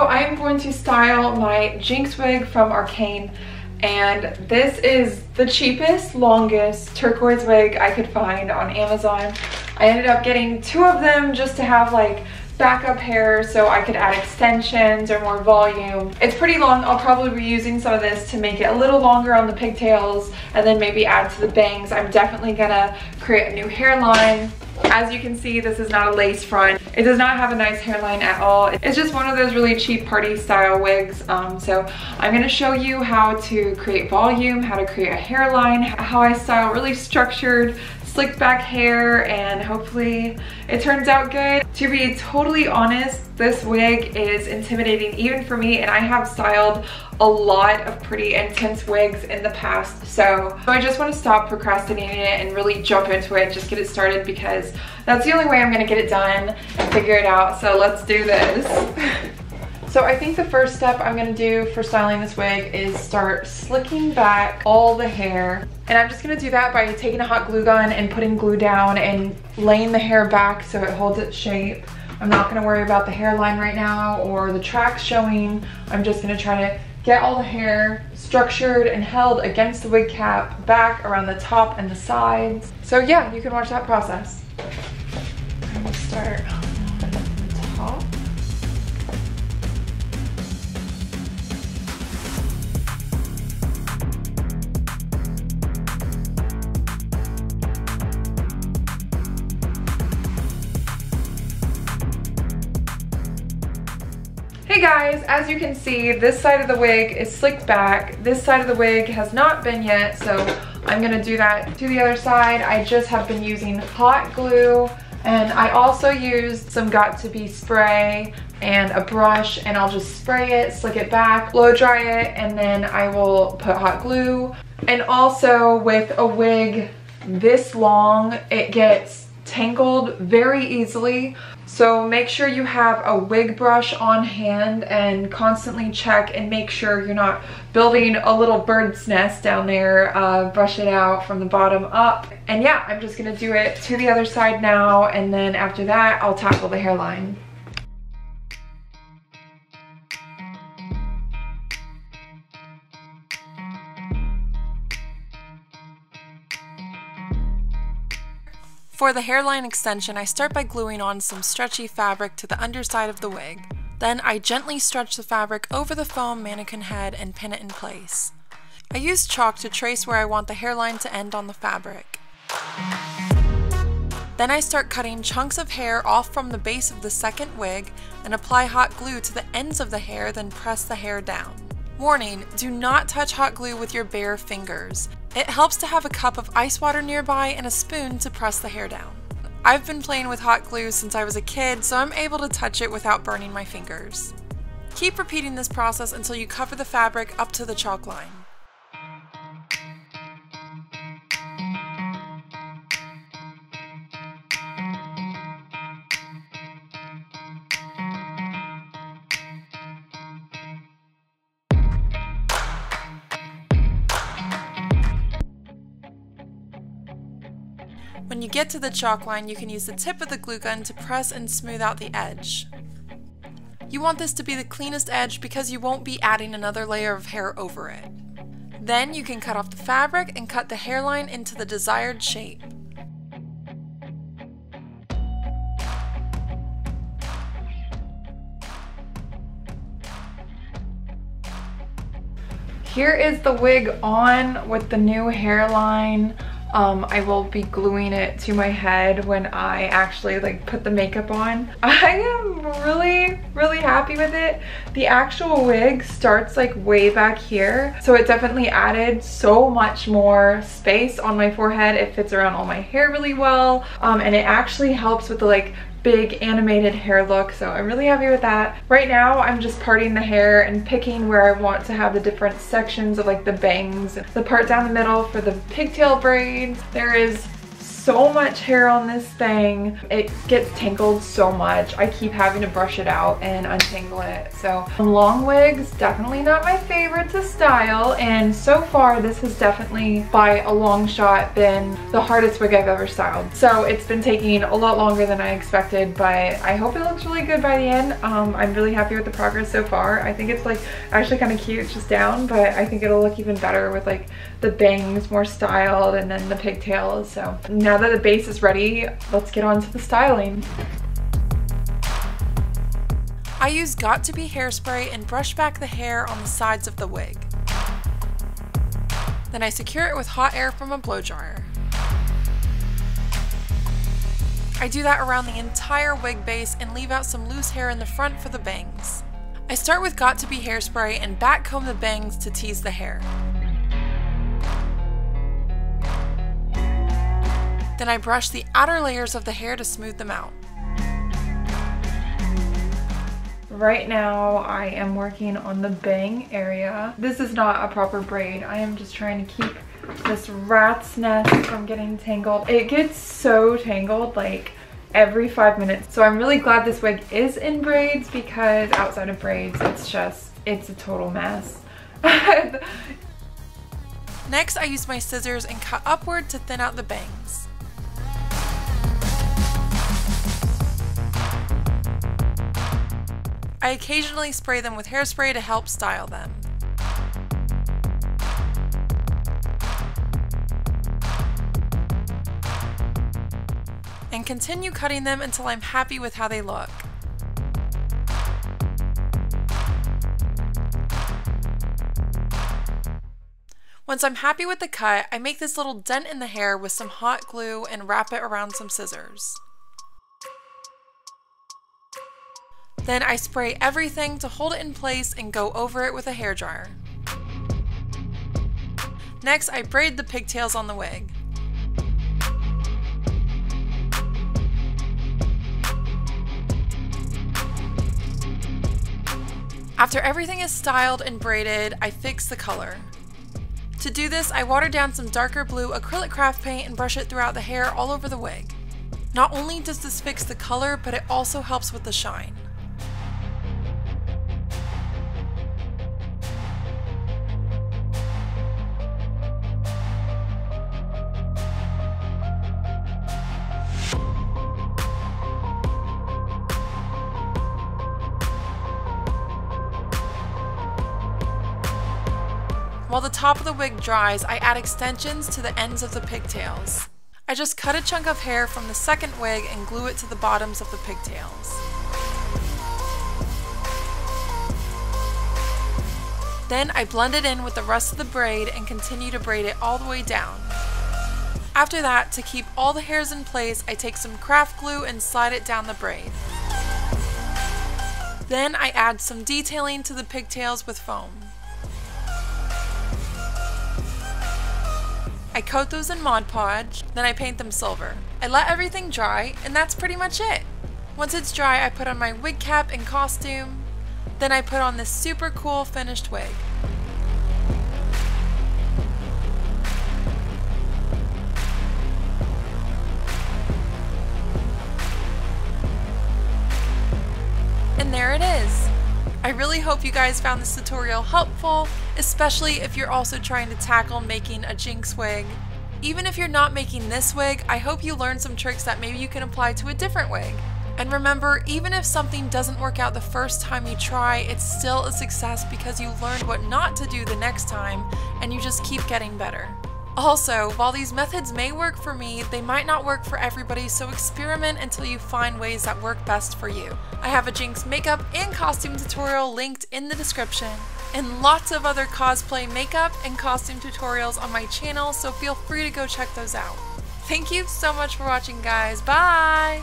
So I am going to style my JINX wig from Arcane, and this is the cheapest, longest turquoise wig I could find on Amazon. I ended up getting 2 of them just to have like backup hair so I could add extensions or more volume. It's pretty long. I'll probably be using some of this to make it a little longer on the pigtails and then maybe add to the bangs. I'm definitely gonna create a new hairline. As you can see, this is not a lace front. It does not have a nice hairline at all. It's just one of those really cheap party style wigs. So I'm gonna show you how to create volume, how to create a hairline, how I style really structured, slicked back hair, and hopefully it turns out good. To be totally honest, this wig is intimidating even for me, and I have styled a lot of pretty intense wigs in the past, so I just want to stop procrastinating it and really jump into it, just get it started, because that's the only way I'm gonna get it done and figure it out. So let's do this. So I think the first step I'm gonna do for styling this wig is start slicking back all the hair. And I'm just gonna do that by taking a hot glue gun and putting glue down and laying the hair back so it holds its shape. I'm not gonna worry about the hairline right now or the tracks showing. I'm just gonna try to get all the hair structured and held against the wig cap, back around the top and the sides. So yeah, you can watch that process. I'm gonna start on the top. Hey guys, as you can see, this side of the wig is slicked back. This side of the wig has not been yet, so I'm gonna do that to the other side. I just have been using hot glue, and I also used some Got2b spray and a brush, and I'll just spray it, slick it back, blow dry it, and then I will put hot glue. And also with a wig this long, it gets tangled very easily. So make sure you have a wig brush on hand and constantly check and make sure you're not building a little bird's nest down there. Brush it out from the bottom up. And yeah, I'm just gonna do it to the other side now, and then after that, I'll tackle the hairline. For the hairline extension, I start by gluing on some stretchy fabric to the underside of the wig. Then I gently stretch the fabric over the foam mannequin head and pin it in place. I use chalk to trace where I want the hairline to end on the fabric. Then I start cutting chunks of hair off from the base of the second wig and apply hot glue to the ends of the hair, then press the hair down. Warning, do not touch hot glue with your bare fingers. It helps to have a cup of ice water nearby and a spoon to press the hair down. I've been playing with hot glue since I was a kid, so I'm able to touch it without burning my fingers. Keep repeating this process until you cover the fabric up to the chalk line. When you get to the chalk line, you can use the tip of the glue gun to press and smooth out the edge. You want this to be the cleanest edge because you won't be adding another layer of hair over it. Then you can cut off the fabric and cut the hairline into the desired shape. Here is the wig on with the new hairline. I will be gluing it to my head when I actually like put the makeup on. I am really happy with it. The actual wig starts like way back here, so it definitely added so much more space on my forehead. It fits around all my hair really well, and it actually helps with the like big animated hair look, so I'm really happy with that. Right now I'm just parting the hair and picking where I want to have the different sections of like the bangs. The part down the middle for the pigtail braids. There is so much hair on this thing. It gets tangled so much. I keep having to brush it out and untangle it. So long wigs, definitely not my favorite to style, and so far this has definitely by a long shot been the hardest wig I've ever styled. So it's been taking a lot longer than I expected, but I hope it looks really good by the end. I'm really happy with the progress so far. I think it's like actually kind of cute just down, but I think it'll look even better with like the bangs more styled and then the pigtails. So now that the base is ready, let's get on to the styling. I use Got To Be hairspray and brush back the hair on the sides of the wig. Then I secure it with hot air from a blow dryer. I do that around the entire wig base and leave out some loose hair in the front for the bangs. I start with Got To Be hairspray and back comb the bangs to tease the hair. Then I brush the outer layers of the hair to smooth them out. Right now I am working on the bang area. This is not a proper braid. I am just trying to keep this rat's nest from getting tangled. It gets so tangled like every 5 minutes. So I'm really glad this wig is in braids, because outside of braids it's a total mess. Next, I use my scissors and cut upward to thin out the bangs. I occasionally spray them with hairspray to help style them. And continue cutting them until I'm happy with how they look. Once I'm happy with the cut, I make this little dent in the hair with some hot glue and wrap it around some scissors. Then I spray everything to hold it in place and go over it with a hairdryer. Next, I braid the pigtails on the wig. After everything is styled and braided, I fix the color. To do this, I water down some darker blue acrylic craft paint and brush it throughout the hair all over the wig. Not only does this fix the color, but it also helps with the shine. While the top of the wig dries, I add extensions to the ends of the pigtails. I just cut a chunk of hair from the second wig and glue it to the bottoms of the pigtails. Then I blend it in with the rest of the braid and continue to braid it all the way down. After that, to keep all the hairs in place, I take some craft glue and slide it down the braid. Then I add some detailing to the pigtails with foam. I coat those in Mod Podge, then I paint them silver. I let everything dry, and that's pretty much it. Once it's dry, I put on my wig cap and costume, then I put on this super cool finished wig. And there it is. I really hope you guys found this tutorial helpful, especially if you're also trying to tackle making a JINX wig. Even if you're not making this wig, I hope you learned some tricks that maybe you can apply to a different wig. And remember, even if something doesn't work out the first time you try, it's still a success because you learned what not to do the next time and you just keep getting better. Also, while these methods may work for me, they might not work for everybody, so experiment until you find ways that work best for you. I have a JINX makeup and costume tutorial linked in the description, and lots of other cosplay makeup and costume tutorials on my channel, so feel free to go check those out. Thank you so much for watching, guys. Bye!